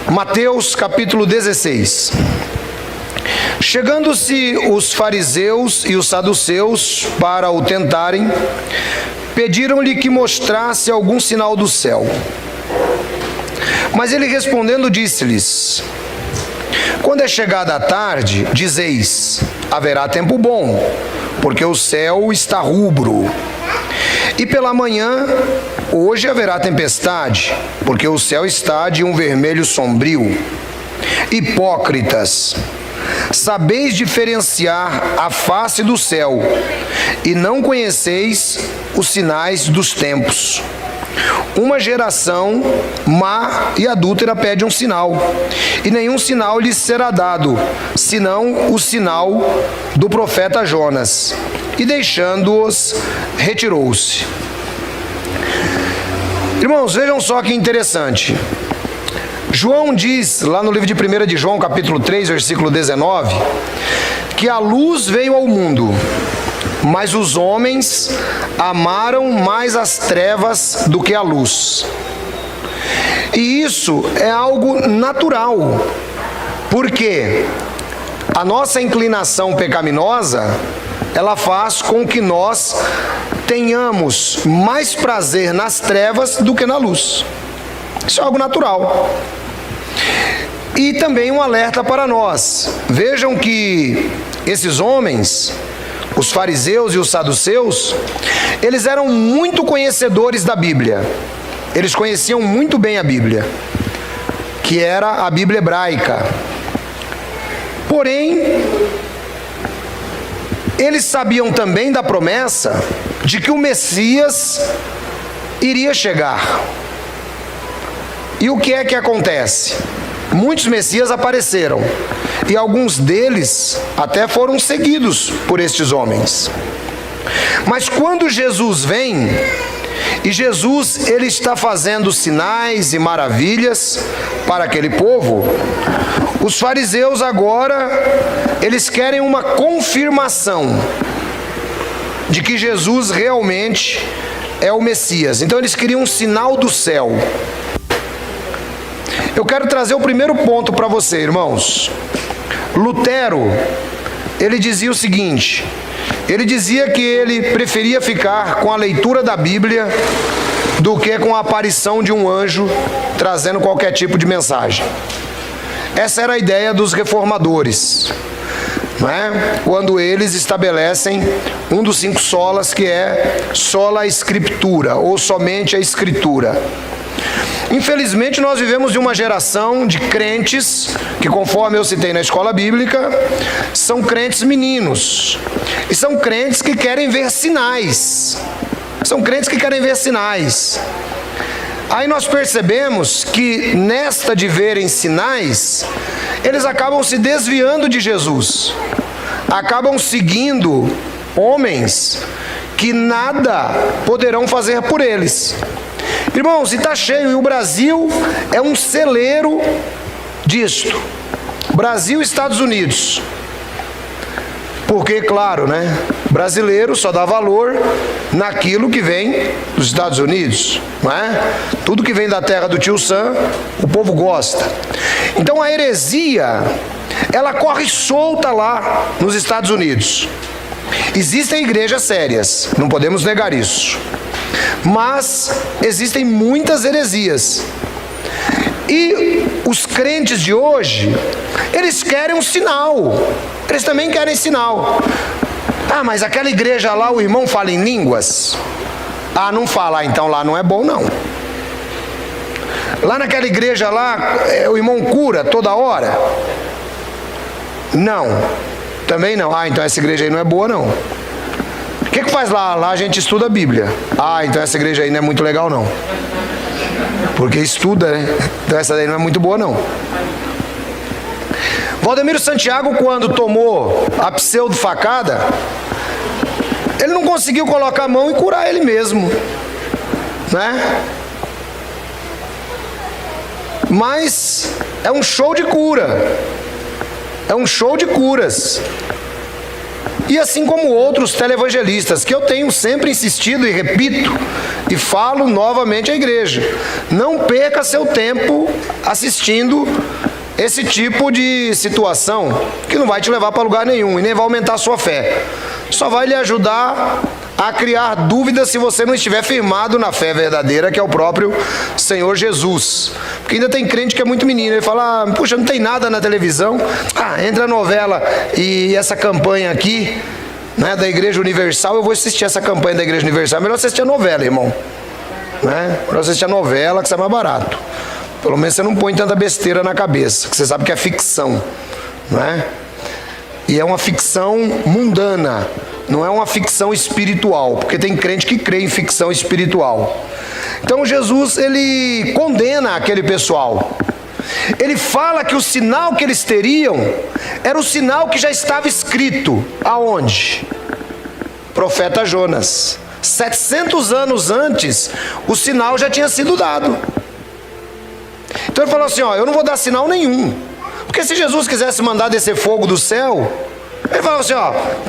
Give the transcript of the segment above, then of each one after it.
Mateus capítulo 16. Chegando-se os fariseus e os saduceus para o tentarem, pediram-lhe que mostrasse algum sinal do céu. Mas ele respondendo disse-lhes: quando é chegada a tarde, dizeis, haverá tempo bom, porque o céu está rubro. E pela manhã, hoje haverá tempestade, porque o céu está de um vermelho sombrio. Hipócritas, sabeis diferenciar a face do céu, e não conheceis os sinais dos tempos. Uma geração má e adúltera pede um sinal, e nenhum sinal lhes será dado, senão o sinal do profeta Jonas. E deixando-os, retirou-se. Irmãos, vejam só que interessante. João diz, lá no livro de 1 de João, capítulo 3, versículo 19, que a luz veio ao mundo, mas os homens amaram mais as trevas do que a luz. E isso é algo natural, porque a nossa inclinação pecaminosa, ela faz com que nós tenhamos mais prazer nas trevas do que na luz. Isso é algo natural. E também um alerta para nós. Vejam que esses homens, os fariseus e os saduceus, eles eram muito conhecedores da Bíblia. Eles conheciam muito bem a Bíblia, que era a Bíblia hebraica. Porém, eles sabiam também da promessa de que o Messias iria chegar. E o que é que acontece? Muitos Messias apareceram, e alguns deles até foram seguidos por estes homens. Mas quando Jesus vem, e Jesus ele está fazendo sinais e maravilhas para aquele povo, os fariseus agora, eles querem uma confirmação de que Jesus realmente é o Messias. Então eles queriam um sinal do céu. Eu quero trazer o primeiro ponto para você, irmãos. Lutero, ele dizia o seguinte: ele dizia que ele preferia ficar com a leitura da Bíblia do que com a aparição de um anjo trazendo qualquer tipo de mensagem. Essa era a ideia dos reformadores, não é? Quando eles estabelecem um dos 5 solas, que é sola Scriptura, ou somente a Escritura. Infelizmente, nós vivemos em uma geração de crentes que, conforme eu citei na escola bíblica, são crentes meninos. E são crentes que querem ver sinais. São crentes que querem ver sinais. Aí nós percebemos que, nesta de verem sinais, eles acabam se desviando de Jesus. Acabam seguindo homens que nada poderão fazer por eles. Irmãos, e está cheio, e o Brasil é um celeiro disto. Brasil e Estados Unidos. Porque, claro, né? Brasileiro só dá valor naquilo que vem dos Estados Unidos, não é? Tudo que vem da terra do tio Sam, o povo gosta. Então a heresia, ela corre solta lá nos Estados Unidos. Existem igrejas sérias, não podemos negar isso. Mas existem muitas heresias. E os crentes de hoje, eles querem um sinal. Eles também querem sinal. Ah, mas aquela igreja lá, o irmão fala em línguas? Ah, não fala, então lá não é bom não. Lá naquela igreja lá, o irmão cura toda hora? Não, também não. Ah, então essa igreja aí não é boa não. O que faz lá? Lá a gente estuda a Bíblia. Ah, então essa igreja aí não é muito legal não. Porque estuda, né? Então essa daí não é muito boa não. Valdemiro Santiago, quando tomou a pseudo-facada, ele não conseguiu colocar a mão e curar ele mesmo, né? Mas é um show de cura. É um show de curas. E assim como outros televangelistas, que eu tenho sempre insistido e repito, e falo novamente à igreja: não perca seu tempo assistindo esse tipo de situação, que não vai te levar para lugar nenhum e nem vai aumentar a sua fé. Só vai lhe ajudar a criar dúvidas se você não estiver firmado na fé verdadeira, que é o próprio Senhor Jesus. Porque ainda tem crente que é muito menino, ele fala: puxa, não tem nada na televisão, entra a novela e essa campanha aqui, né, da Igreja Universal, eu vou assistir essa campanha da Igreja Universal. É melhor assistir a novela, irmão, né? Melhor assistir a novela, que sai mais barato. Pelo menos você não põe tanta besteira na cabeça, que você sabe que é ficção, não é? E é uma ficção mundana, não é uma ficção espiritual, porque tem crente que crê em ficção espiritual. Então Jesus, ele condena aquele pessoal. Ele fala que o sinal que eles teriam era o sinal que já estava escrito. Aonde? Profeta Jonas. 700 anos antes, o sinal já tinha sido dado. Então ele falou assim: eu não vou dar sinal nenhum. Porque se Jesus quisesse mandar descer fogo do céu, ele falou assim: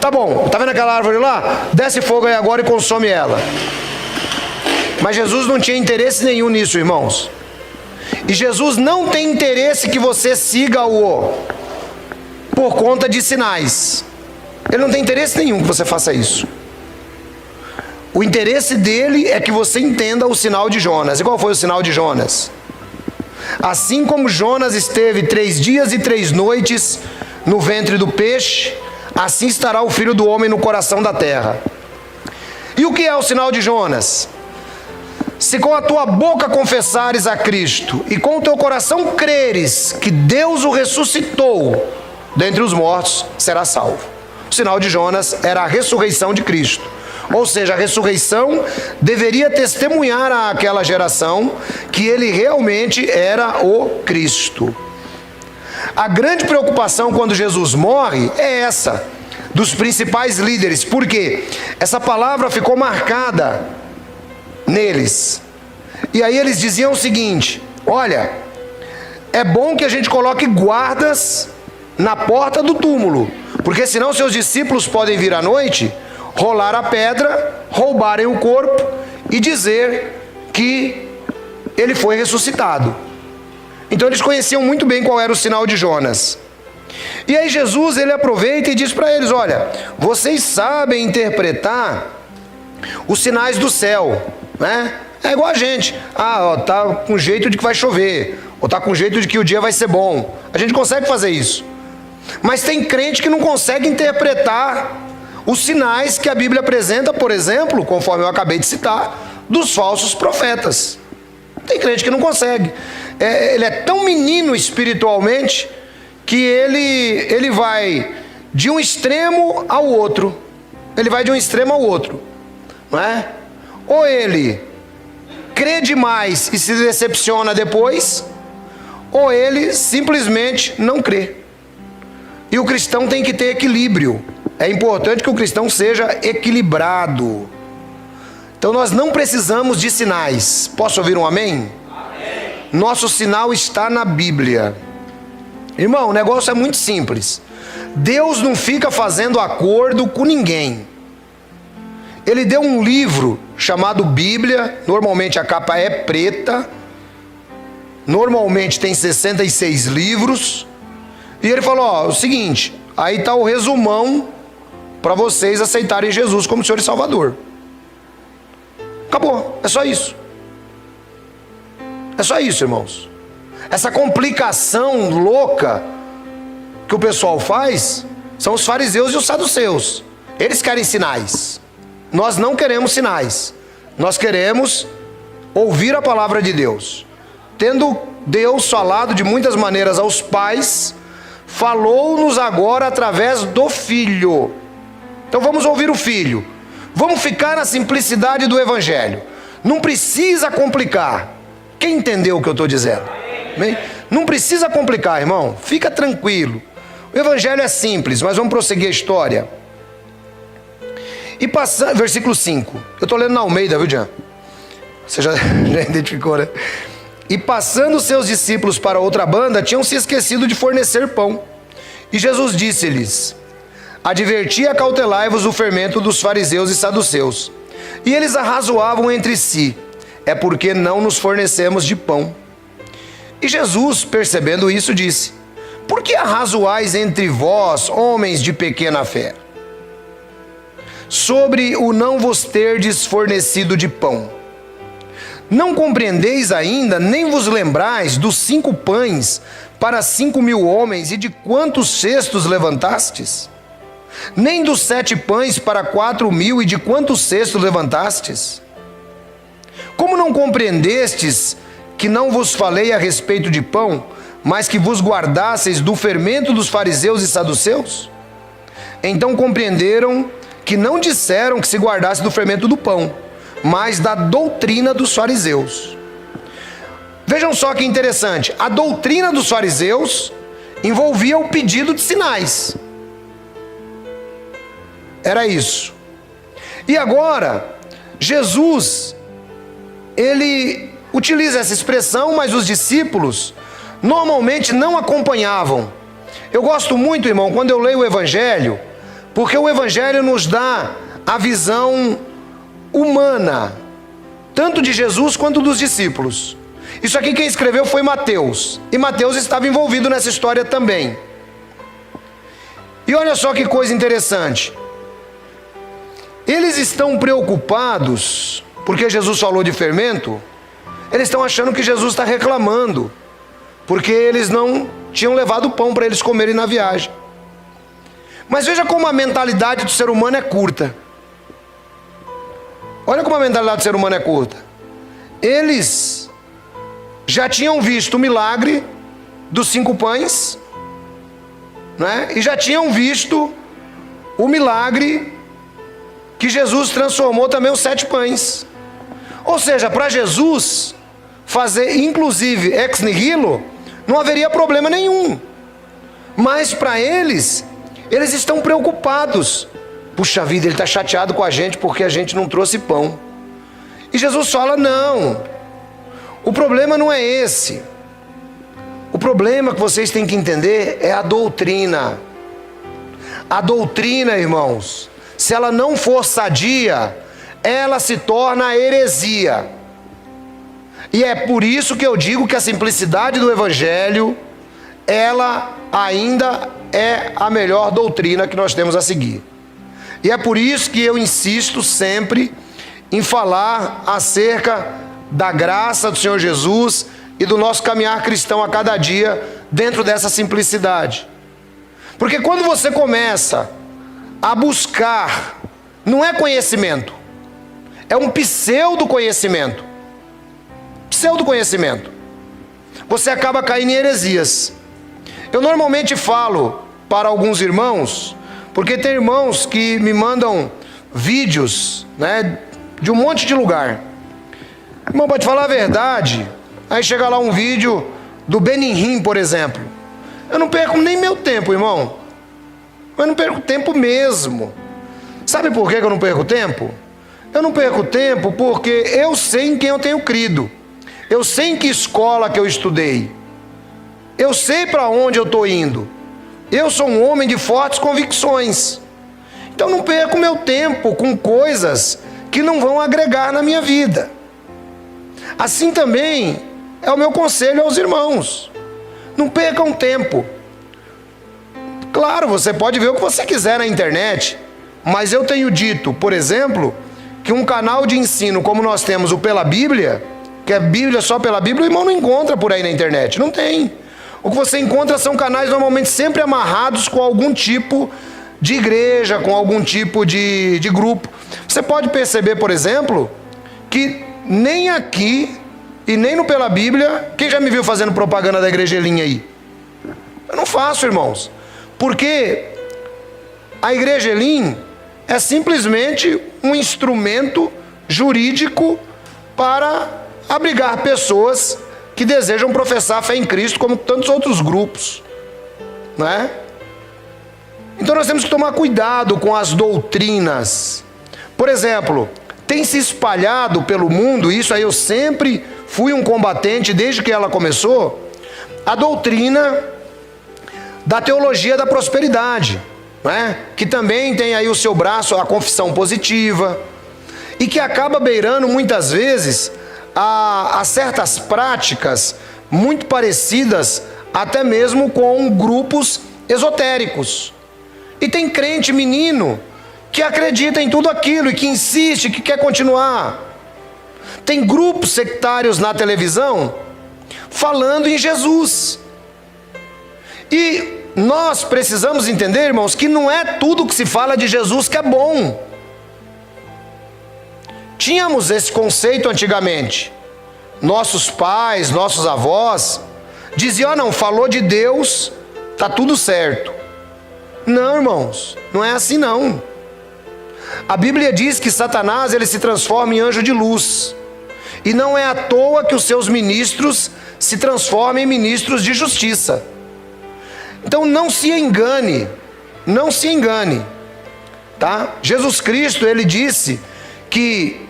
tá bom, tá vendo aquela árvore lá? Desce fogo aí agora e consome ela. Mas Jesus não tinha interesse nenhum nisso, irmãos. E Jesus não tem interesse que você siga-o por conta de sinais. Ele não tem interesse nenhum que você faça isso. O interesse dele é que você entenda o sinal de Jonas. E qual foi o sinal de Jonas? Assim como Jonas esteve 3 dias e 3 noites no ventre do peixe, assim estará o Filho do Homem no coração da terra. E o que é o sinal de Jonas? Se com a tua boca confessares a Cristo e com o teu coração creres que Deus o ressuscitou dentre os mortos, serás salvo. O sinal de Jonas era a ressurreição de Cristo. Ou seja, a ressurreição deveria testemunhar àquela geração que ele realmente era o Cristo. A grande preocupação quando Jesus morre é essa, dos principais líderes. Por quê? Essa palavra ficou marcada neles. E aí eles diziam o seguinte: olha, é bom que a gente coloque guardas na porta do túmulo, porque senão seus discípulos podem vir à noite, rolar a pedra, roubarem o corpo e dizer que ele foi ressuscitado. Então eles conheciam muito bem qual era o sinal de Jonas. E aí Jesus, ele aproveita e diz para eles: olha, vocês sabem interpretar os sinais do céu, né? É igual a gente. Tá com jeito de que vai chover, ou tá com jeito de que o dia vai ser bom. A gente consegue fazer isso. Mas tem crente que não consegue interpretar os sinais que a Bíblia apresenta, por exemplo, conforme eu acabei de citar, dos falsos profetas. Tem crente que não consegue. Ele é tão menino espiritualmente que ele vai de um extremo ao outro. Ele vai de um extremo ao outro, não é? Ou ele crê demais e se decepciona depois, ou ele simplesmente não crê. E o cristão tem que ter equilíbrio. É importante que o cristão seja equilibrado. Então nós não precisamos de sinais. Posso ouvir um amém? Amém. Nosso sinal está na Bíblia. Irmão, o negócio é muito simples. Deus não fica fazendo acordo com ninguém. Ele deu um livro chamado Bíblia. Normalmente a capa é preta. Normalmente tem 66 livros. E ele falou: o seguinte, aí está o resumão para vocês aceitarem Jesus como Senhor e Salvador. Acabou, é só isso. É só isso, irmãos. Essa complicação louca que o pessoal faz são os fariseus e os saduceus. Eles querem sinais. Nós não queremos sinais. Nós queremos ouvir a palavra de Deus. Tendo Deus falado de muitas maneiras aos pais, falou-nos agora através do Filho. Então vamos ouvir o Filho. Vamos ficar na simplicidade do Evangelho. Não precisa complicar. Quem entendeu o que eu estou dizendo? Amém? Não precisa complicar, irmão. Fica tranquilo. O Evangelho é simples, mas vamos prosseguir a história. E passando, versículo 5. Eu estou lendo na Almeida, viu, Jean? Você já identificou, né? E passando seus discípulos para outra banda, tinham se esquecido de fornecer pão. E Jesus disse-lhes: adverti e acautelai-vos o fermento dos fariseus e saduceus. E eles arrazoavam entre si: é porque não nos fornecemos de pão. E Jesus, percebendo isso, disse: por que arrazoais entre vós, homens de pequena fé, sobre o não vos terdes fornecido de pão? Não compreendeis ainda, nem vos lembrais dos 5 pães para 5.000 homens, e de quantos cestos levantastes? Nem dos 7 pães para 4.000, e de quantos cestos levantastes? Como não compreendestes que não vos falei a respeito de pão, mas que vos guardasseis do fermento dos fariseus e saduceus? Então compreenderam que não disseram que se guardasse do fermento do pão, mas da doutrina dos fariseus. Vejam só que interessante, a doutrina dos fariseus envolvia o pedido de sinais. Era isso. E agora, Jesus, ele utiliza essa expressão, mas os discípulos normalmente não acompanhavam. Eu gosto muito, irmão, quando eu leio o Evangelho, porque o Evangelho nos dá a visão humana, tanto de Jesus quanto dos discípulos. Isso aqui quem escreveu foi Mateus, e Mateus estava envolvido nessa história também. E olha só que coisa interessante, eles estão preocupados, porque Jesus falou de fermento, eles estão achando que Jesus está reclamando, porque eles não tinham levado pão para eles comerem na viagem. Mas veja como a mentalidade do ser humano é curta. Olha como a mentalidade do ser humano é curta. Eles já tinham visto o milagre dos 5 pães, né? E já tinham visto o milagre que Jesus transformou também os 7 pães. Ou seja, para Jesus fazer, inclusive, ex nihilo, não haveria problema nenhum. Mas para eles estão preocupados. Puxa vida, ele está chateado com a gente porque a gente não trouxe pão. E Jesus fala: não, o problema não é esse. O problema que vocês têm que entender é a doutrina. A doutrina, irmãos, se ela não for sadia, ela se torna heresia. E é por isso que eu digo que a simplicidade do Evangelho, ela ainda é a melhor doutrina que nós temos a seguir. E é por isso que eu insisto sempre em falar acerca da graça do Senhor Jesus e do nosso caminhar cristão a cada dia dentro dessa simplicidade. Porque quando você começa a buscar, não é conhecimento, é um pseudo-conhecimento. Pseudo-conhecimento. Você acaba caindo em heresias. Eu normalmente falo para alguns irmãos, porque tem irmãos que me mandam vídeos, né, de um monte de lugar. Irmão, pode falar a verdade, aí chega lá um vídeo do Benihim, por exemplo. Eu não perco nem meu tempo, irmão. Eu não perco tempo mesmo. Sabe por que eu não perco tempo? Eu não perco tempo porque eu sei em quem eu tenho crido. Eu sei em que escola que eu estudei. Eu sei para onde eu estou indo. Eu sou um homem de fortes convicções. Então não perco meu tempo com coisas que não vão agregar na minha vida. Assim também é o meu conselho aos irmãos. Não percam tempo. Claro, você pode ver o que você quiser na internet, mas eu tenho dito, por exemplo, que um canal de ensino como nós temos o Pela Bíblia, que é Bíblia só pela Bíblia, o irmão não encontra por aí na internet, não tem. O que você encontra são canais normalmente sempre amarrados com algum tipo de igreja, com algum tipo de grupo. Você pode perceber, por exemplo, que nem aqui e nem no Pela Bíblia, quem já me viu fazendo propaganda da Igreja Elim aí? Eu não faço, irmãos, porque a Igreja Elim é simplesmente um instrumento jurídico para abrigar pessoas que desejam professar a fé em Cristo, como tantos outros grupos, né? Então nós temos que tomar cuidado com as doutrinas. Por exemplo, tem se espalhado pelo mundo, isso aí eu sempre fui um combatente desde que ela começou, a doutrina da teologia da prosperidade. não é? Que também tem aí o seu braço, a confissão positiva, e que acaba beirando muitas vezes a certas práticas muito parecidas até mesmo com grupos esotéricos. E tem crente menino que acredita em tudo aquilo e que insiste, que quer continuar. Tem grupos sectários na televisão falando em Jesus. E nós precisamos entender, irmãos, que não é tudo que se fala de Jesus que é bom. Tínhamos esse conceito antigamente. Nossos pais, nossos avós diziam: não, falou de Deus, tá tudo certo. Não, irmãos, não é assim não. A Bíblia diz que Satanás, ele se transforma em anjo de luz. E não é à toa que os seus ministros se transformam em ministros de justiça. Então não se engane, não se engane, tá? Jesus Cristo, ele disse que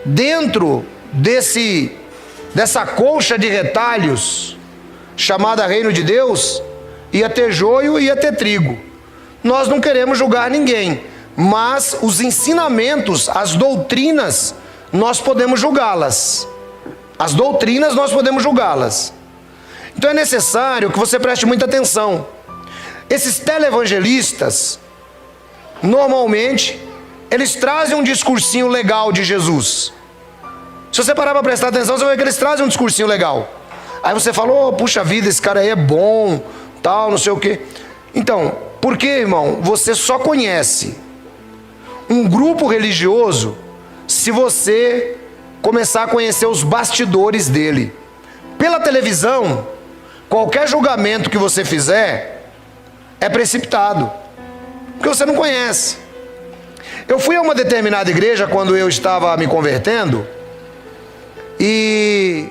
dentro dessa colcha de retalhos, chamada Reino de Deus, ia ter joio e ia ter trigo. Nós não queremos julgar ninguém, mas os ensinamentos, as doutrinas, nós podemos julgá-las. As doutrinas nós podemos julgá-las. Então é necessário que você preste muita atenção. Esses televangelistas, normalmente, eles trazem um discursinho legal de Jesus. Se você parar para prestar atenção, você vai ver que eles trazem um discursinho legal. Aí você fala: oh, puxa vida, esse cara aí é bom, tal, não sei o quê. Então, por que, irmão, você só conhece um grupo religioso se você começar a conhecer os bastidores dele? Pela televisão, qualquer julgamento que você fizer é precipitado, porque você não conhece. Eu fui a uma determinada igreja quando eu estava me convertendo, e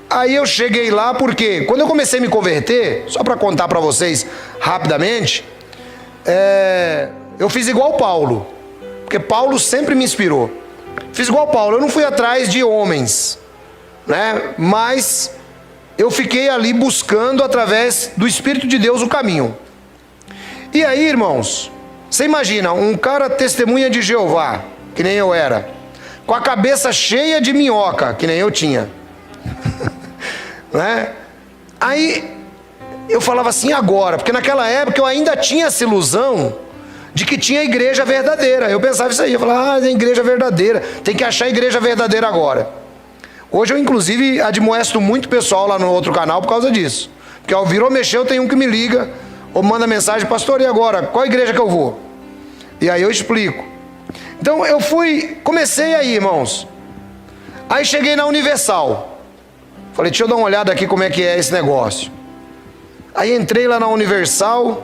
aí eu cheguei lá porque quando eu comecei a me converter, só para contar para vocês rapidamente, eu fiz igual Paulo, porque Paulo sempre me inspirou. Fiz igual Paulo, eu não fui atrás de homens, né? Mas eu fiquei ali buscando através do Espírito de Deus o caminho. E aí, irmãos, você imagina um cara testemunha de Jeová, que nem eu era, com a cabeça cheia de minhoca, que nem eu tinha. Né? Aí eu falava assim: agora, porque naquela época eu ainda tinha essa ilusão de que tinha igreja verdadeira. Eu pensava isso aí, eu falava: tem igreja verdadeira, tem que achar a igreja verdadeira agora. Hoje eu inclusive admoesto muito pessoal lá no outro canal por causa disso, porque ao virou mexer tem um que me liga ou manda mensagem: pastor, e agora? Qual igreja que eu vou? E aí eu explico. Então eu comecei aí, irmãos. Aí cheguei na Universal. Falei: deixa eu dar uma olhada aqui como é que é esse negócio. Aí entrei lá na Universal.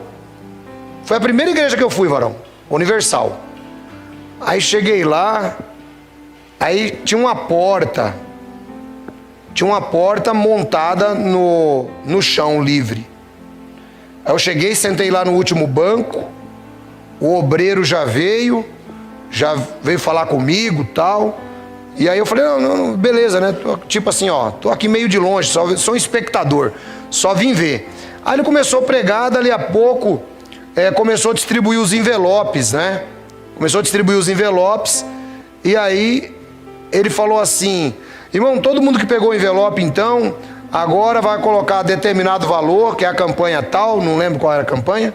Foi a primeira igreja que eu fui, varão, Universal. Aí cheguei lá. Aí tinha uma porta. Tinha uma porta montada no chão livre. Aí eu cheguei, sentei lá no último banco. O obreiro já veio falar comigo, tal. E aí eu falei: não, beleza, né? Tipo assim, ó, tô aqui meio de longe, sou um espectador, só vim ver. Aí ele começou a pregar, dali a pouco começou a distribuir os envelopes, né? Começou a distribuir os envelopes. E aí ele falou assim: irmão, todo mundo que pegou o envelope, então, agora vai colocar determinado valor, que é a campanha tal, não lembro qual era a campanha.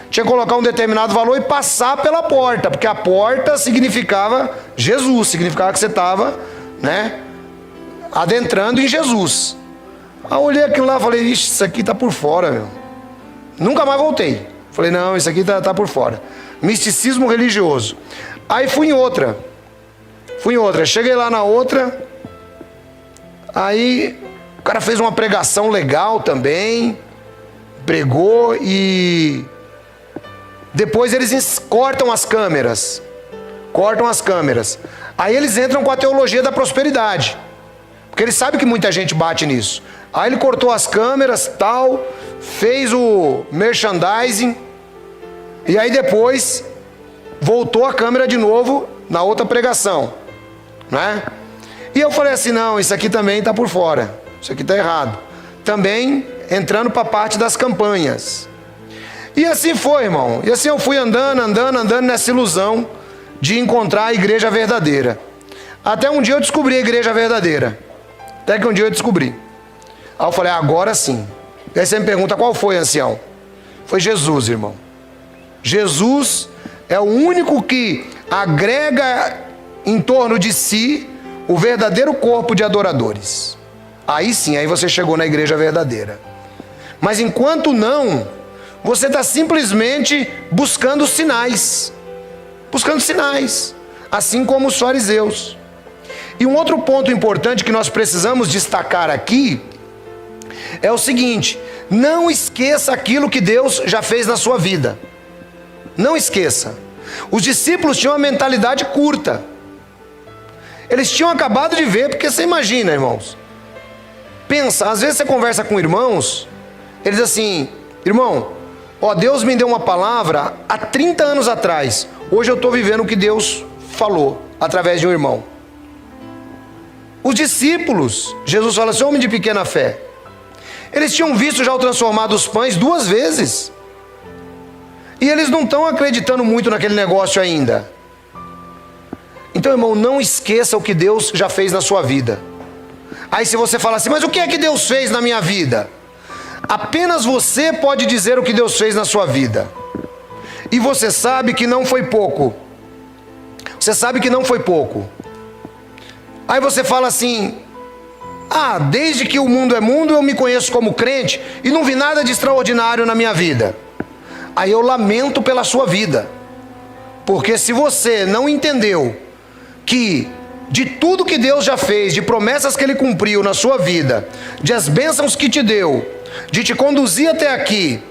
Tinha que colocar um determinado valor e passar pela porta, porque a porta significava Jesus, significava que você estava, né, adentrando em Jesus. Aí eu olhei aquilo lá e falei: ixi, isso aqui está por fora, meu. Nunca mais voltei. Falei: não, isso aqui tá por fora. Misticismo religioso. Aí fui em outra. Cheguei lá na outra. Aí o cara fez uma pregação legal também. Pregou e depois eles cortam as câmeras. Aí eles entram com a teologia da prosperidade, porque eles sabem que muita gente bate nisso. Aí ele cortou as câmeras, tal, fez o merchandising, e aí depois voltou a câmera de novo na outra pregação, né? E eu falei assim: não, isso aqui também está por fora, isso aqui está errado. Também entrando para a parte das campanhas. E assim foi, irmão. E assim eu fui andando nessa ilusão de encontrar a igreja verdadeira. Até um dia eu descobri a igreja verdadeira. Até que um dia eu descobri. Aí eu falei, agora sim. E aí você me pergunta, qual foi, ancião? Foi Jesus, irmão. Jesus é o único que agrega em torno de si o verdadeiro corpo de adoradores. Aí sim, aí você chegou na igreja verdadeira. Mas enquanto não, você está simplesmente buscando sinais. Buscando sinais. Assim como os fariseus. E um outro ponto importante que nós precisamos destacar aqui é o seguinte: não esqueça aquilo que Deus já fez na sua vida. Não esqueça. Os discípulos tinham uma mentalidade curta. Eles tinham acabado de ver, porque você imagina, irmãos. Pensa, às vezes você conversa com irmãos, eles assim, irmão, ó, Deus me deu uma palavra há 30 anos atrás. Hoje eu estou vivendo o que Deus falou através de um irmão. Os discípulos, Jesus fala assim, homem de pequena fé. Eles tinham visto já o transformar dos pães 2 vezes. E eles não estão acreditando muito naquele negócio ainda. Então, irmão, não esqueça o que Deus já fez na sua vida. Aí se você fala assim, mas o que é que Deus fez na minha vida? Apenas você pode dizer o que Deus fez na sua vida. E você sabe que não foi pouco. Você sabe que não foi pouco. Aí você fala assim, desde que o mundo é mundo eu me conheço como crente e não vi nada de extraordinário na minha vida. Aí eu lamento pela sua vida. Porque se você não entendeu que de tudo que Deus já fez, de promessas que Ele cumpriu na sua vida, de as bênçãos que te deu, de te conduzir até aqui,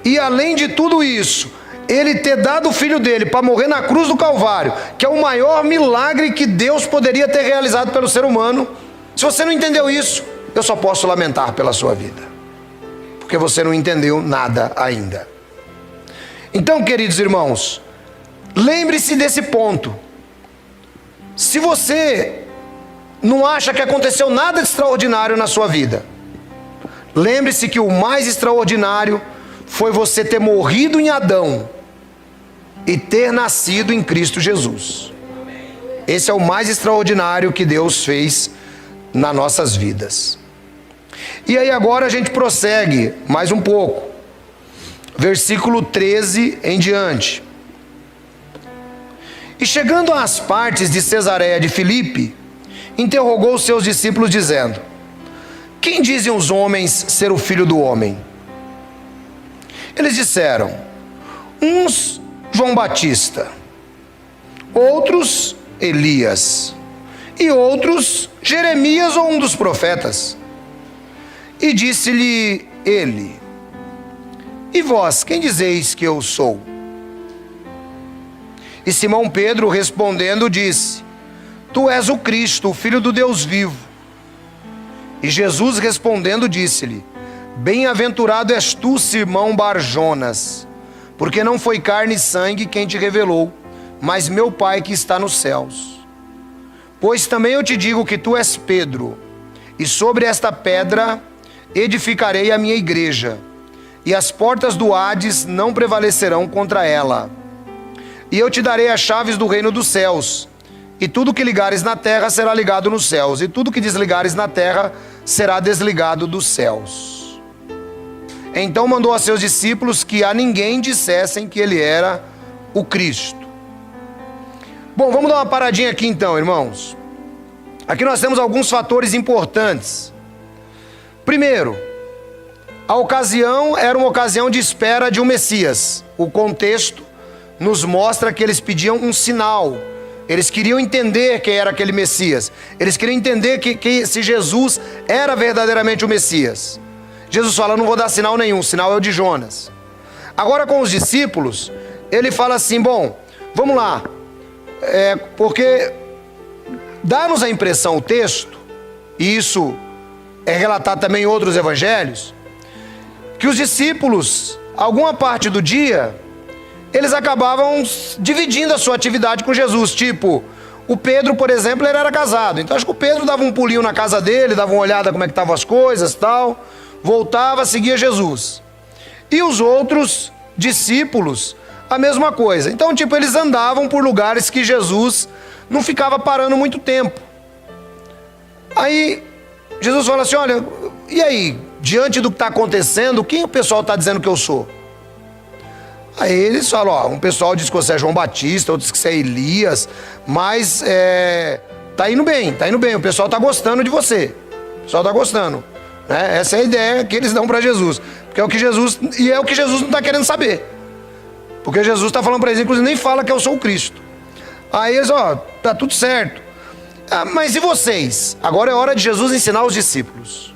e além de tudo isso, Ele ter dado o Filho dele para morrer na cruz do Calvário, que é o maior milagre que Deus poderia ter realizado pelo ser humano. Se você não entendeu isso, eu só posso lamentar pela sua vida, porque você não entendeu nada ainda. Então, queridos irmãos, lembre-se desse ponto. Se você não acha que aconteceu nada de extraordinário na sua vida, lembre-se que o mais extraordinário foi você ter morrido em Adão e ter nascido em Cristo Jesus. Esse é o mais extraordinário que Deus fez nas nossas vidas. E aí agora a gente prossegue mais um pouco. Versículo 13 em diante. E chegando às partes de Cesareia de Filipe, interrogou os seus discípulos dizendo, quem dizem os homens ser o Filho do Homem? Eles disseram, uns João Batista, outros Elias, e outros Jeremias ou um dos profetas. E disse-lhe ele, e vós, quem dizeis que eu sou? E Simão Pedro respondendo disse, tu és o Cristo, o Filho do Deus vivo. E Jesus respondendo disse-lhe, bem-aventurado és tu, Simão Bar-Jonas, porque não foi carne e sangue quem te revelou, mas meu Pai que está nos céus. Pois também eu te digo que tu és Pedro, e sobre esta pedra edificarei a minha igreja, e as portas do Hades não prevalecerão contra ela. E eu te darei as chaves do reino dos céus, e tudo que ligares na terra será ligado nos céus, e tudo que desligares na terra será desligado dos céus. Então mandou a seus discípulos que a ninguém dissessem que ele era o Cristo. Bom, vamos dar uma paradinha aqui então, irmãos. Aqui nós temos alguns fatores importantes. Primeiro, a ocasião era uma ocasião de espera de um Messias. O contexto nos mostra que eles pediam um sinal. Eles queriam entender quem era aquele Messias. Eles queriam entender que se Jesus era verdadeiramente o Messias. Jesus fala, não vou dar sinal nenhum, o sinal é o de Jonas. Agora com os discípulos, ele fala assim, bom, vamos lá. Porque dá-nos a impressão, o texto, e isso é relatado também em outros evangelhos, que os discípulos, alguma parte do dia, eles acabavam dividindo a sua atividade com Jesus. Tipo, o Pedro, por exemplo, ele era casado. Então acho que o Pedro dava um pulinho na casa dele, dava uma olhada como é que estavam as coisas e tal, voltava, seguia Jesus. E os outros discípulos a mesma coisa. Então, tipo, eles andavam por lugares que Jesus não ficava parando muito tempo. Aí, Jesus fala assim, olha, e aí, diante do que está acontecendo, quem o pessoal está dizendo que eu sou? Aí eles falam, ó, um pessoal diz que você é João Batista, outros que você é Elias, mas tá indo bem, o pessoal está gostando de você, o pessoal está gostando, né? Essa é a ideia que eles dão para Jesus, porque é o que Jesus não está querendo saber, porque Jesus está falando para eles, inclusive nem fala que eu sou o Cristo. Aí eles, ó, tá tudo certo, mas e vocês? Agora é hora de Jesus ensinar os discípulos.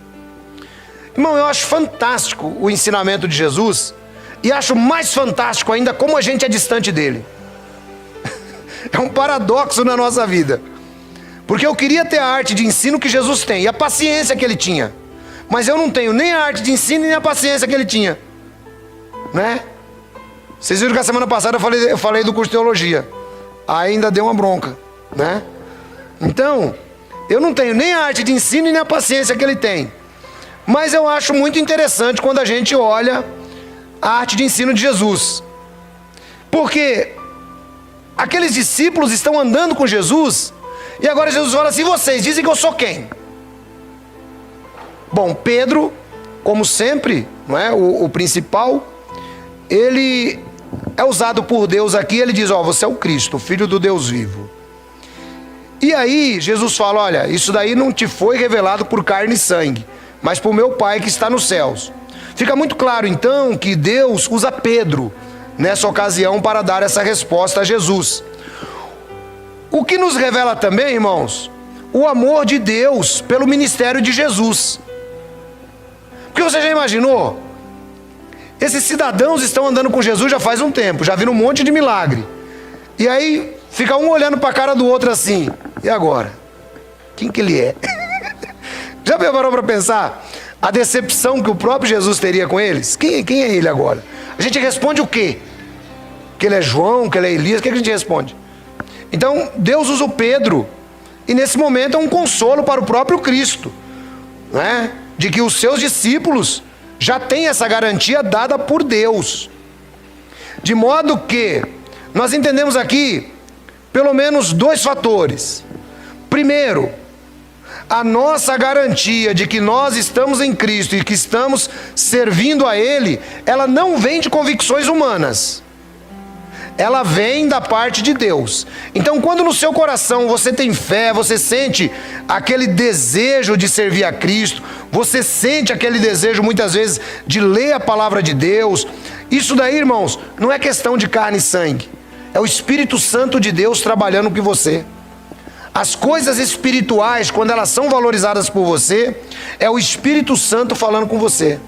Irmão, eu acho fantástico o ensinamento de Jesus, e acho mais fantástico ainda como a gente é distante dele. É um paradoxo na nossa vida. Porque eu queria ter a arte de ensino que Jesus tem, e a paciência que ele tinha. Mas eu não tenho nem a arte de ensino, nem a paciência que ele tinha. Né? Vocês viram que a semana passada eu falei do curso de teologia. Ainda deu uma bronca. Né? Então, eu não tenho nem a arte de ensino, nem a paciência que ele tem. Mas eu acho muito interessante quando a gente olha a arte de ensino de Jesus, porque aqueles discípulos estão andando com Jesus, e agora Jesus fala assim, vocês dizem que eu sou quem? Bom, Pedro, como sempre, não é? O principal, ele é usado por Deus aqui, ele diz, ó, você é o Cristo, o Filho do Deus vivo. E aí Jesus fala, olha, isso daí não te foi revelado por carne e sangue, mas por meu Pai que está nos céus. Fica muito claro, então, que Deus usa Pedro nessa ocasião para dar essa resposta a Jesus. O que nos revela também, irmãos, o amor de Deus pelo ministério de Jesus. Porque você já imaginou? Esses cidadãos estão andando com Jesus já faz um tempo, já viram um monte de milagre. E aí, fica um olhando para a cara do outro assim, e agora? Quem que ele é? Já parou para pensar? A decepção que o próprio Jesus teria com eles? Quem é ele agora? A gente responde o quê? Que ele é João, que ele é Elias, o que a gente responde? Então, Deus usa o Pedro, e nesse momento é um consolo para o próprio Cristo, né? De que os seus discípulos já têm essa garantia dada por Deus. De modo que, nós entendemos aqui, pelo menos dois fatores. Primeiro, a nossa garantia de que nós estamos em Cristo e que estamos servindo a Ele, ela não vem de convicções humanas. Ela vem da parte de Deus. Então, quando no seu coração você tem fé, você sente aquele desejo de servir a Cristo, você sente aquele desejo muitas vezes de ler a palavra de Deus, isso daí, irmãos, não é questão de carne e sangue. É o Espírito Santo de Deus trabalhando com você. As coisas espirituais, quando elas são valorizadas por você, é o Espírito Santo falando com você.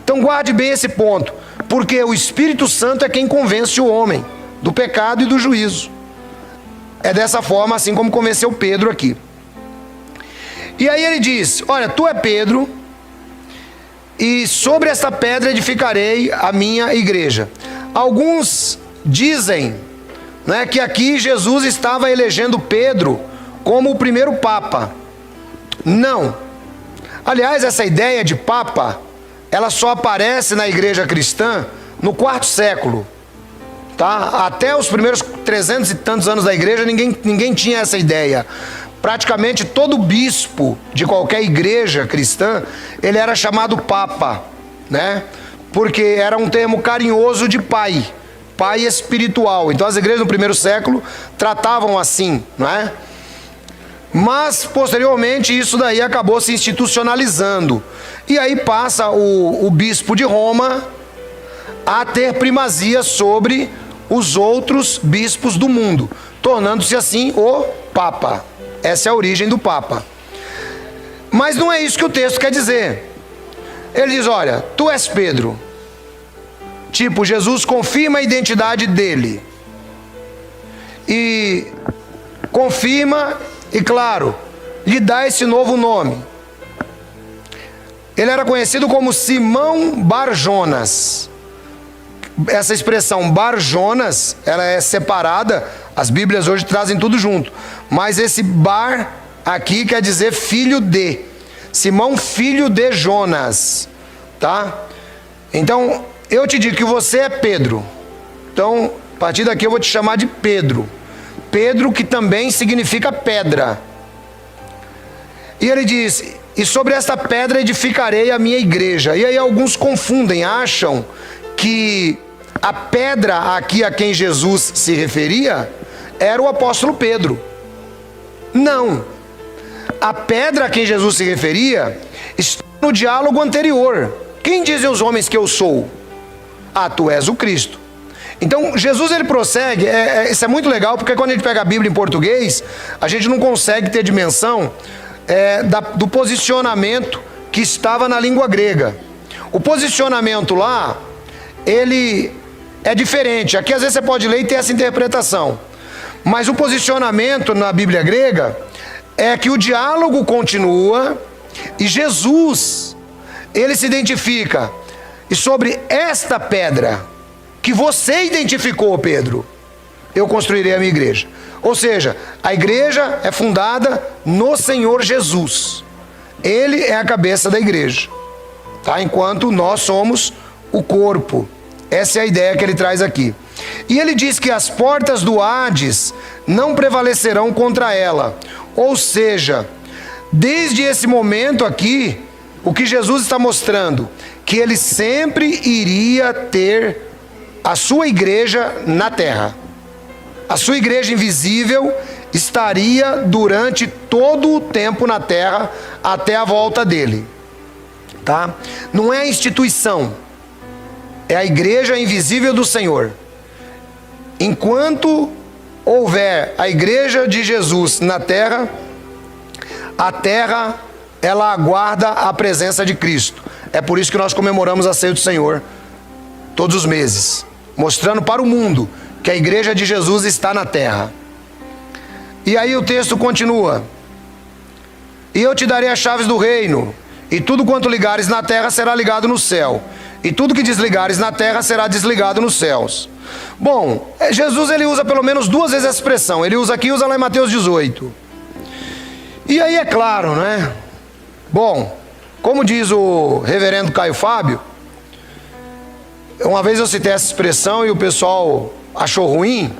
Então guarde bem esse ponto, porque o Espírito Santo é quem convence o homem do pecado e do juízo. É dessa forma, assim como convenceu Pedro aqui. E aí ele diz, olha, tu é Pedro, e sobre esta pedra edificarei a minha igreja. Alguns dizem, né, que aqui Jesus estava elegendo Pedro como o primeiro Papa. Não. Aliás, essa ideia de Papa, ela só aparece na igreja cristã no 4º século. Tá? Até os primeiros 300 e tantos anos da igreja, ninguém tinha essa ideia. Praticamente todo bispo de qualquer igreja cristã, ele era chamado Papa, né? Porque era um termo carinhoso de pai espiritual. Então as igrejas no 1º século tratavam assim, não é? Mas posteriormente isso daí acabou se institucionalizando, e aí passa o bispo de Roma a ter primazia sobre os outros bispos do mundo, tornando-se assim o Papa. Essa é a origem do Papa. Mas não é isso que o texto quer dizer. Ele diz, olha, tu és Pedro. Tipo, Jesus confirma a identidade dele. E confirma, e claro, lhe dá esse novo nome. Ele era conhecido como Simão Bar-Jonas. Essa expressão Bar-Jonas, ela é separada, as Bíblias hoje trazem tudo junto. Mas esse Bar aqui quer dizer filho de. Simão, filho de Jonas. Tá? Então, eu te digo que você é Pedro. Então, a partir daqui eu vou te chamar de Pedro. Pedro, que também significa pedra. E ele diz: e sobre esta pedra edificarei a minha igreja. E aí alguns confundem, acham que a pedra aqui a quem Jesus se referia era o apóstolo Pedro. Não. A pedra a quem Jesus se referia está no diálogo anterior. Quem dizem os homens que eu sou? Ah, tu és o Cristo. Então Jesus ele prossegue, isso é muito legal, porque quando a gente pega a Bíblia em português, a gente não consegue ter dimensão do posicionamento que estava na língua grega. O posicionamento lá, ele é diferente. Aqui às vezes você pode ler e ter essa interpretação. Mas o posicionamento na Bíblia grega é que o diálogo continua e Jesus, ele se identifica. E sobre esta pedra que você identificou, Pedro, eu construirei a minha igreja. Ou seja, a igreja é fundada no Senhor Jesus. Ele é a cabeça da igreja, tá? Enquanto nós somos o corpo. Essa é a ideia que ele traz aqui. E ele diz que as portas do Hades não prevalecerão contra ela. Ou seja, desde esse momento aqui, o que Jesus está mostrando, que ele sempre iria ter a sua igreja na terra. A sua igreja invisível estaria durante todo o tempo na terra até a volta dele, tá? Não é a instituição, é a igreja invisível do Senhor. Enquanto houver a igreja de Jesus na terra, a terra ela aguarda a presença de Cristo. É por isso que nós comemoramos a ceia do Senhor todos os meses, mostrando para o mundo que a igreja de Jesus está na terra. E aí o texto continua: e eu te darei as chaves do reino, e tudo quanto ligares na terra será ligado no céu, e tudo que desligares na terra será desligado nos céus. Bom, Jesus ele usa pelo menos duas vezes essa expressão. Ele usa aqui e usa lá em Mateus 18. E aí é claro, né? Bom, como diz o reverendo Caio Fábio, uma vez eu citei essa expressão e o pessoal achou ruim,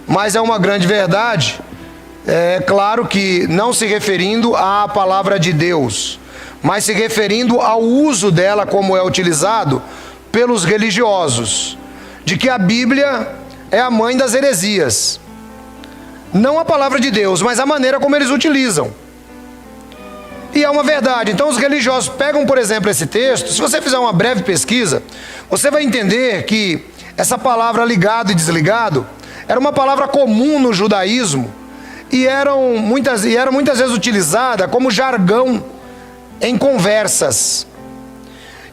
mas é uma grande verdade. É claro que não se referindo à palavra de Deus, mas se referindo ao uso dela como é utilizado pelos religiosos, de que a Bíblia é a mãe das heresias. Não a palavra de Deus, mas a maneira como eles utilizam. E é uma verdade. Então os religiosos pegam, por exemplo, esse texto. Se você fizer uma breve pesquisa, você vai entender que essa palavra ligado e desligado era uma palavra comum no judaísmo e era muitas vezes utilizada como jargão em conversas.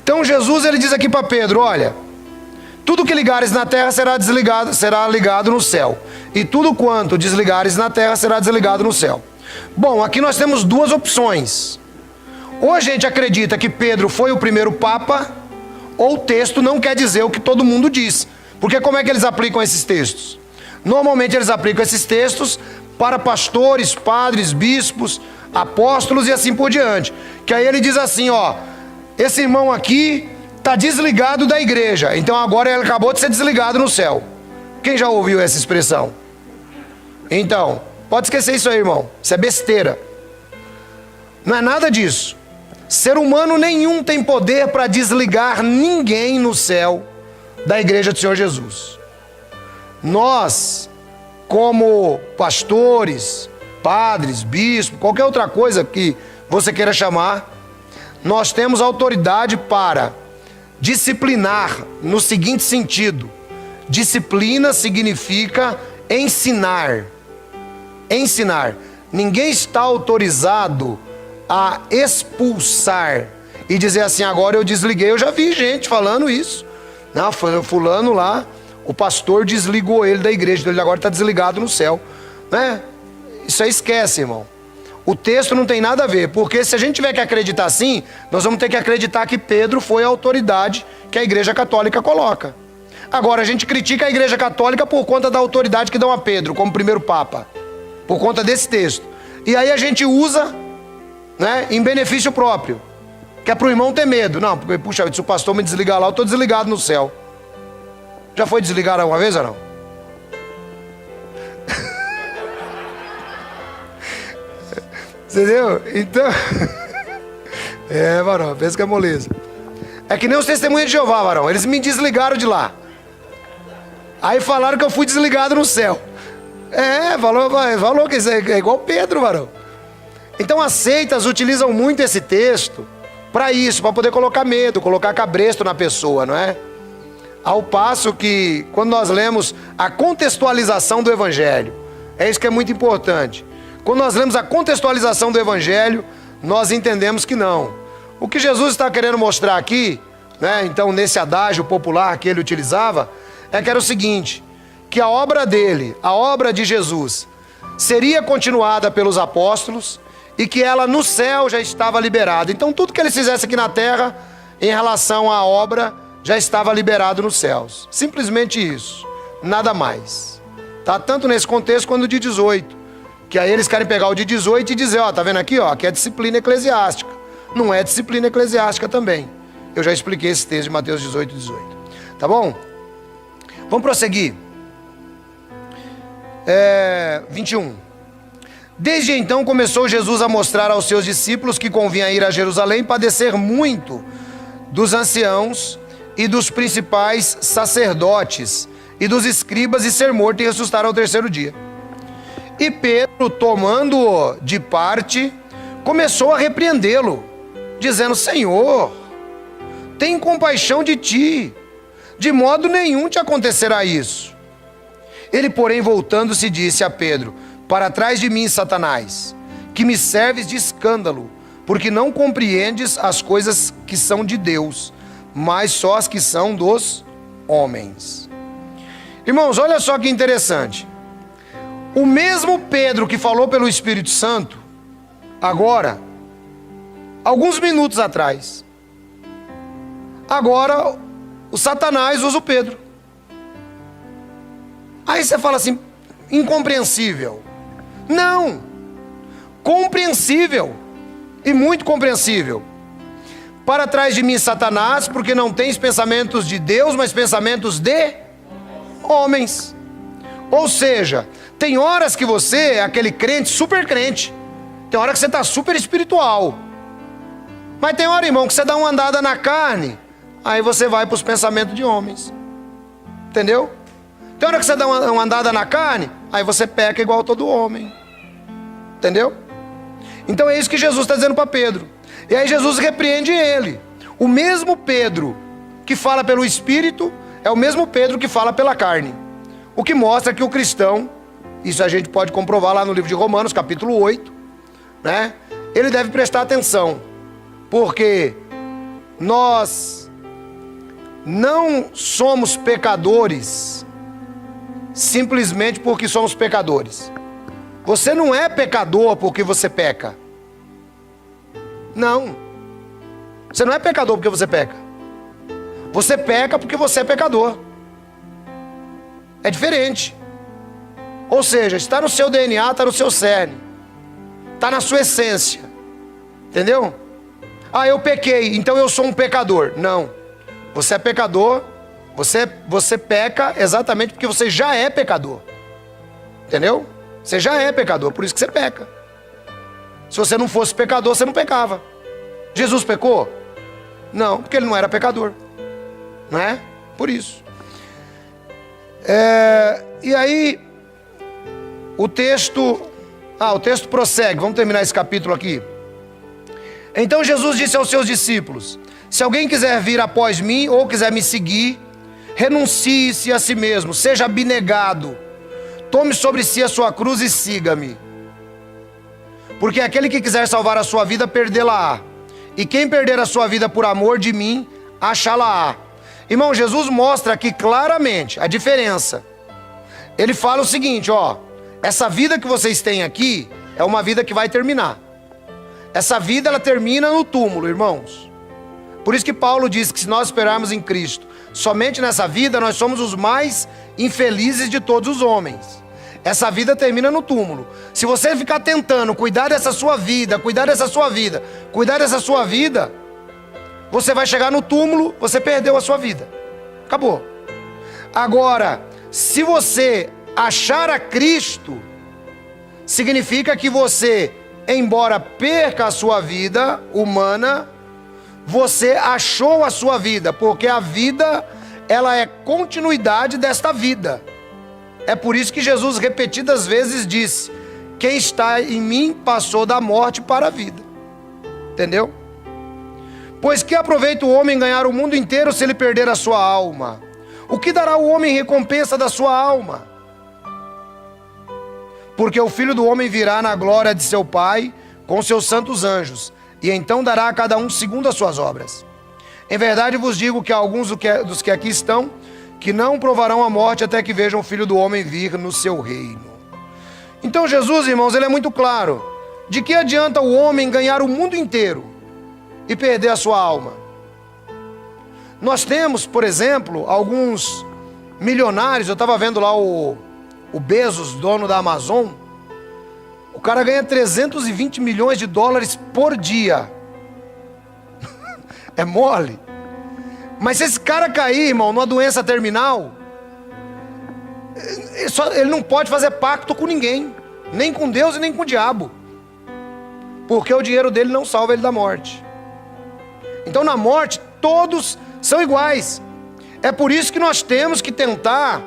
Então Jesus ele diz aqui para Pedro: olha, tudo que ligares na terra será ligado no céu, e tudo quanto desligares na terra será desligado no céu. Bom, aqui nós temos duas opções. Ou a gente acredita que Pedro foi o primeiro papa, ou o texto não quer dizer o que todo mundo diz. Porque como é que eles aplicam esses textos? Normalmente eles aplicam esses textos para pastores, padres, bispos, apóstolos e assim por diante. Que aí ele diz assim, ó, esse irmão aqui está desligado da igreja, então agora ele acabou de ser desligado no céu. Quem já ouviu essa expressão? Então, pode esquecer isso aí, irmão. Isso é besteira. Não é nada disso. Ser humano nenhum tem poder para desligar ninguém no céu da igreja do Senhor Jesus. Nós, como pastores, padres, bispos, qualquer outra coisa que você queira chamar, nós temos autoridade para disciplinar no seguinte sentido: disciplina significa ensinar. Ensinar. Ninguém está autorizado a expulsar e dizer assim, agora eu desliguei. Eu já vi gente falando isso. Não, fulano lá, o pastor desligou ele da igreja, então ele agora está desligado no céu, né? Isso aí esquece, irmão. O texto não tem nada a ver, porque se a gente tiver que acreditar assim, nós vamos ter que acreditar que Pedro foi a autoridade que a igreja católica coloca. Agora, a gente critica a igreja católica por conta da autoridade que dão a Pedro, como primeiro papa, por conta desse texto. E aí a gente usa, né, em benefício próprio, que é para o irmão ter medo. Não, porque, puxa, se o pastor me desligar lá, eu estou desligado no céu. Já foi desligado alguma vez ou não? Entendeu? Então... varão, pensa que é moleza. É que nem os testemunhos de Jeová, varão. Eles me desligaram de lá. Aí falaram que eu fui desligado no céu. Falou que isso é igual Pedro, varão. Então as seitas utilizam muito esse texto para isso, para poder colocar medo, colocar cabresto na pessoa, não é? Ao passo que, quando nós lemos a contextualização do Evangelho, é isso que é muito importante. Quando nós lemos a contextualização do Evangelho, nós entendemos que não. O que Jesus está querendo mostrar aqui, né, então nesse adágio popular que ele utilizava, é que era o seguinte, que a obra dele, a obra de Jesus, seria continuada pelos apóstolos e que ela no céu já estava liberada. Então tudo que eles fizessem aqui na terra, em relação à obra, já estava liberado nos céus. Simplesmente isso, nada mais. Tá? Tanto nesse contexto quanto no de 18. Que aí eles querem pegar o de 18 e dizer, ó, tá vendo aqui, ó, que é disciplina eclesiástica. Não é disciplina eclesiástica também. Eu já expliquei esse texto de Mateus 18. Tá bom? Vamos prosseguir. 21. Desde então começou Jesus a mostrar aos seus discípulos que convinha ir a Jerusalém, padecer muito dos anciãos e dos principais sacerdotes e dos escribas e ser morto e ressuscitar ao terceiro dia. E Pedro, tomando-o de parte, começou a repreendê-lo, dizendo, Senhor, tem compaixão de ti, de modo nenhum te acontecerá isso. Ele, porém, voltando-se, disse a Pedro, para trás de mim, Satanás, que me serves de escândalo, porque não compreendes as coisas que são de Deus, mas só as que são dos homens. Irmãos, olha só que interessante. O mesmo Pedro que falou pelo Espírito Santo, agora, alguns minutos atrás, agora o Satanás usa o Pedro. Aí você fala assim, incompreensível. Não, compreensível e muito compreensível. Para trás de mim, Satanás, porque não tens pensamentos de Deus, mas pensamentos de homens. Ou seja, tem horas que você é aquele crente, super crente. Tem hora que você está super espiritual. Mas tem hora, irmão, que você dá uma andada na carne, aí você vai para os pensamentos de homens. Entendeu? Tem hora que você dá uma andada na carne, aí você peca igual todo homem. Entendeu? Então é isso que Jesus está dizendo para Pedro. E aí Jesus repreende ele. O mesmo Pedro que fala pelo Espírito é o mesmo Pedro que fala pela carne. O que mostra que o cristão, isso a gente pode comprovar lá no livro de Romanos, capítulo 8, né? Ele deve prestar atenção, porque nós não somos pecadores simplesmente porque somos pecadores. Você não é pecador porque você peca. Não. Você não é pecador porque você peca. Você peca porque você é pecador. É diferente. Ou seja, está no seu DNA, está no seu cerne. Está na sua essência. Entendeu? Ah, eu pequei, então eu sou um pecador. Não. Você é pecador. Você peca exatamente porque você já é pecador. Entendeu? Você já é pecador, por isso que você peca. Se você não fosse pecador, você não pecava. Jesus pecou? Não, porque ele não era pecador. Não é? Por isso. E aí, o texto prossegue. Vamos terminar esse capítulo aqui. Então Jesus disse aos seus discípulos: se alguém quiser vir após mim ou quiser me seguir, renuncie-se a si mesmo, seja abnegado, tome sobre si a sua cruz e siga-me. Porque aquele que quiser salvar a sua vida, perdê-la-á. E quem perder a sua vida por amor de mim, achá-la-á. Irmão, Jesus mostra aqui claramente a diferença. Ele fala o seguinte, ó, essa vida que vocês têm aqui é uma vida que vai terminar. Essa vida, ela termina no túmulo, irmãos. Por isso que Paulo diz que se nós esperarmos em Cristo, somente nessa vida nós somos os mais infelizes de todos os homens. Essa vida termina no túmulo. Se você ficar tentando cuidar dessa sua vida, você vai chegar no túmulo, você perdeu a sua vida. Acabou. Agora, se você achar a Cristo, significa que você, embora perca a sua vida humana, você achou a sua vida, porque a vida, ela é continuidade desta vida. É por isso que Jesus repetidas vezes disse: quem está em mim passou da morte para a vida. Entendeu? Pois que aproveita o homem ganhar o mundo inteiro se ele perder a sua alma? O que dará o homem em recompensa da sua alma? Porque o Filho do Homem virá na glória de seu Pai com seus santos anjos, e então dará a cada um segundo as suas obras. Em verdade vos digo que há alguns dos que aqui estão, que não provarão a morte até que vejam o Filho do Homem vir no seu reino. Então Jesus, irmãos, ele é muito claro. De que adianta o homem ganhar o mundo inteiro e perder a sua alma? Nós temos, por exemplo, alguns milionários. Eu estava vendo lá o Bezos, dono da Amazon. O cara ganha 320 milhões de dólares por dia. É mole. Mas se esse cara cair, irmão, numa doença terminal, ele não pode fazer pacto com ninguém, nem com Deus e nem com o diabo, porque o dinheiro dele não salva ele da morte. Então na morte todos são iguais. É por isso que nós temos que tentar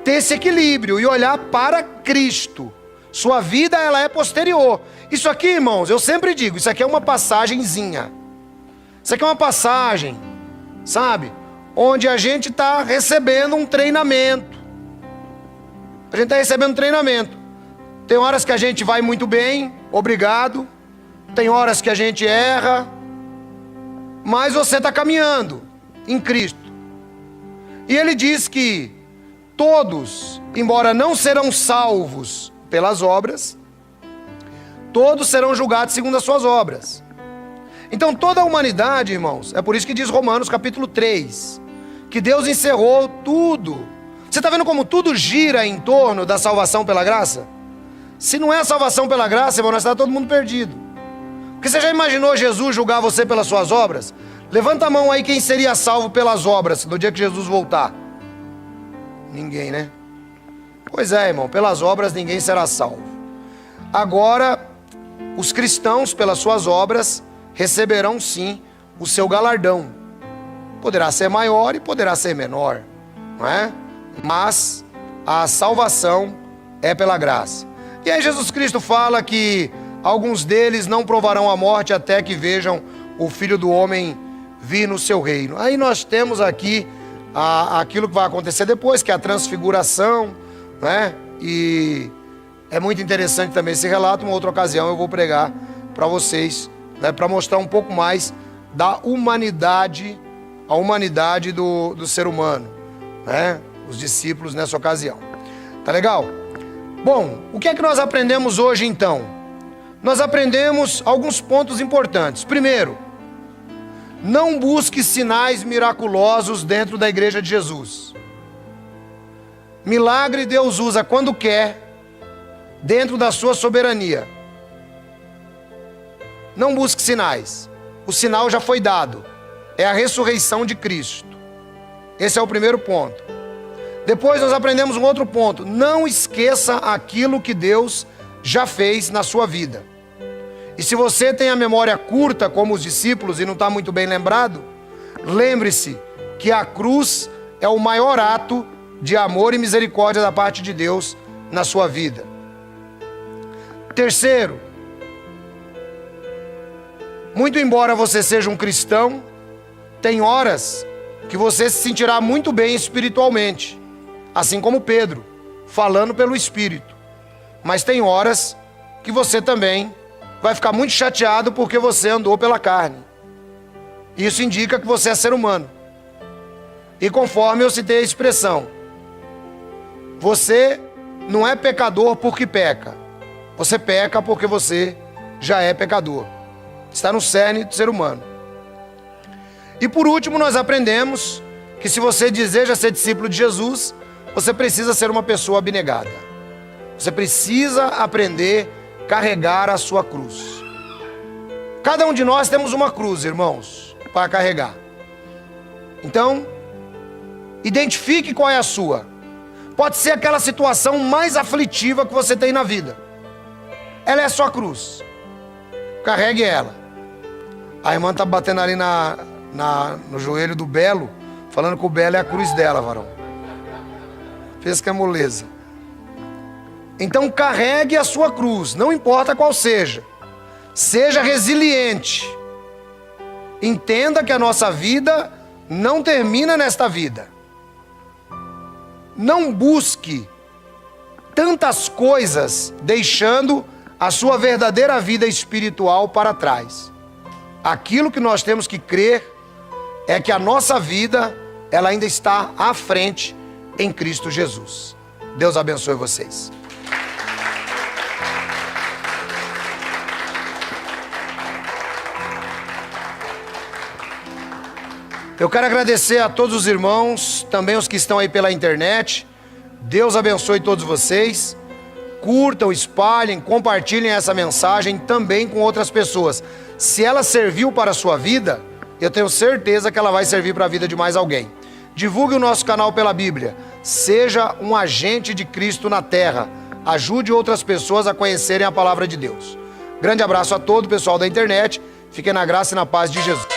ter esse equilíbrio e olhar para Cristo. Sua vida, ela é posterior. Isso aqui, irmãos, eu sempre digo, isso aqui é uma passagenzinha. Isso aqui é uma passagem, sabe? Onde a gente está recebendo um treinamento. A gente está recebendo um treinamento. Tem horas que a gente vai muito bem, obrigado. Tem horas que a gente erra. Mas você está caminhando em Cristo. E ele diz que todos, embora não serão salvos pelas obras, todos serão julgados segundo as suas obras. Então toda a humanidade, irmãos, é por isso que diz Romanos capítulo 3, que Deus encerrou tudo. Você está vendo como tudo gira em torno da salvação pela graça? Se não é a salvação pela graça, irmão, nós está todo mundo perdido. Porque você já imaginou Jesus julgar você pelas suas obras? Levanta a mão aí quem seria salvo pelas obras no dia que Jesus voltar. Ninguém, né? Pois é, irmão, pelas obras ninguém será salvo. Agora, os cristãos, pelas suas obras, receberão sim o seu galardão. Poderá ser maior e poderá ser menor, não é? Mas a salvação é pela graça. E aí Jesus Cristo fala que alguns deles não provarão a morte até que vejam o Filho do Homem vir no seu reino. Aí nós temos aqui aquilo que vai acontecer depois, que é a transfiguração, né? E é muito interessante também esse relato. Uma outra ocasião eu vou pregar para vocês, né, para mostrar um pouco mais da humanidade, a humanidade do ser humano, né? Os discípulos nessa ocasião. Tá legal? Bom, o que é que nós aprendemos hoje então? Nós aprendemos alguns pontos importantes. Primeiro, não busque sinais miraculosos dentro da igreja de Jesus. Milagre Deus usa quando quer, dentro da sua soberania. Não busque sinais. O sinal já foi dado. É a ressurreição de Cristo. Esse é o primeiro ponto. Depois nós aprendemos um outro ponto. Não esqueça aquilo que Deus já fez na sua vida. E se você tem a memória curta, como os discípulos, e não está muito bem lembrado, lembre-se que a cruz é o maior ato de amor e misericórdia da parte de Deus na sua vida. Terceiro, muito embora você seja um cristão, tem horas que você se sentirá muito bem espiritualmente, assim como Pedro, falando pelo Espírito. Mas tem horas que você também vai ficar muito chateado porque você andou pela carne. Isso indica que você é ser humano. E conforme eu citei a expressão, você não é pecador porque peca. Você peca porque você já é pecador. Está no cerne do ser humano. E por último, nós aprendemos que se você deseja ser discípulo de Jesus, você precisa ser uma pessoa abnegada. Você precisa aprender a carregar a sua cruz. Cada um de nós temos uma cruz, irmãos, para carregar. Então, Identifique qual é a sua. Pode ser aquela situação mais aflitiva que você tem na vida. Ela é a sua cruz. Carregue ela. A irmã está batendo ali no joelho do Belo, falando que o Belo é a cruz dela, varão. Fez que é moleza. Então carregue a sua cruz, não importa qual seja. Seja resiliente. Entenda que a nossa vida não termina nesta vida. Não busque tantas coisas deixando a sua verdadeira vida espiritual para trás. Aquilo que nós temos que crer é que a nossa vida, ela ainda está à frente em Cristo Jesus. Deus abençoe vocês. Eu quero agradecer a todos os irmãos, também os que estão aí pela internet. Deus abençoe todos vocês. Curtam, espalhem, compartilhem essa mensagem também com outras pessoas. Se ela serviu para a sua vida, eu tenho certeza que ela vai servir para a vida de mais alguém. Divulgue o nosso canal pela Bíblia. Seja um agente de Cristo na terra. Ajude outras pessoas a conhecerem a palavra de Deus. Grande abraço a todo o pessoal da internet. Fiquem na graça e na paz de Jesus.